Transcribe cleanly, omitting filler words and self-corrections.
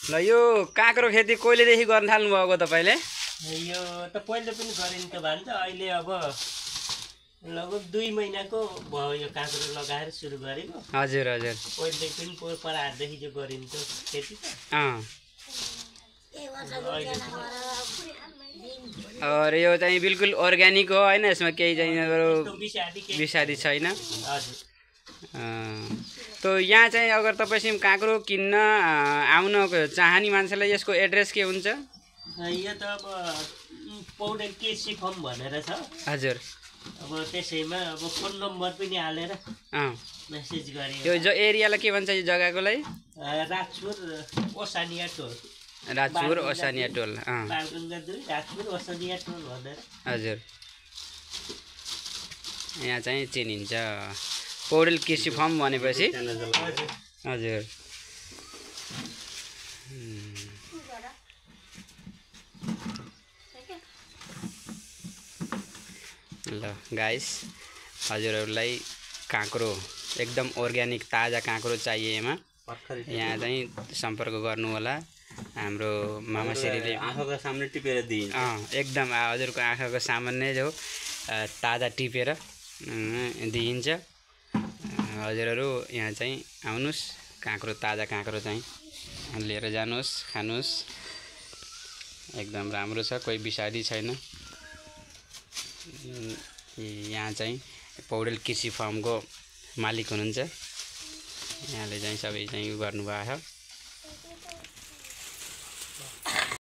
ल यो काँक्रो खेती कहिलेदेखि गर्न थाल्नु भएको तपाईले? यो त पहिले पनि गरिन्थ्यो भन्छ, अहिले अब लगभग 2 महिनाको भयो यो काँक्रो लगाएर सुरु गरेको। हजुर हजुर। पहिले पनि परारदेखि जो गरिन्थ्यो खेती त। और यो चाहिँ बिल्कुल अर्ग्यानिक हो हैन, यसमा केही चाहिँ विषादी छैन। हजुर। तो यहाँ चाहिँ अगर तपाईसँग काँक्रो किन्न आउन चाहने मान्छेलाई यसको एड्रेस के हुन्छ? यो त अब पौडेल केसी फर्म भनेर छ। हजुर। अब त्यसैमा अब फोन नम्बर पनि हालेर मेसेज गरे। यो जो एरियालाई के भन्छ यो जग्गाकोलाई? राजपुर ओसानिया टोल। राजपुर ओसानिया टोल। बालगंगा 2 राजपुर ओसानिया टोल भनेर। हजुर। यहाँ चाहिँ चिनिन्छ पौडेल कृषि फर्म भनेपछि। हजुर। ल गाइस, हजुरहरूलाई काँक्रो एकदम अर्ग्यानिक ताजा काँक्रो चाहिएमा यहाँ चाहिँ सम्पर्क गर्नु होला। हाम्रो मामाश्रीले आँखाको सामने टिपेर दिन्छ। एकदम हजुरको आँखाको सामान्य जो ताजा टिपेर दिइन्छ। हजुरहरू यहाँ चाहिँ आउनुस्, काँक्रो ताजा काँक्रो चाहिँ लिएर जानुहोस्, खानुहोस्। एकदम राम्रो छ, कोही विषादी छैन। यहाँ चाहिँ पौडेल कृषि फार्मको मालिक हुनुहुन्छ, यहाँले चाहिँ सबै चाहिँ गर्नुभएको छ।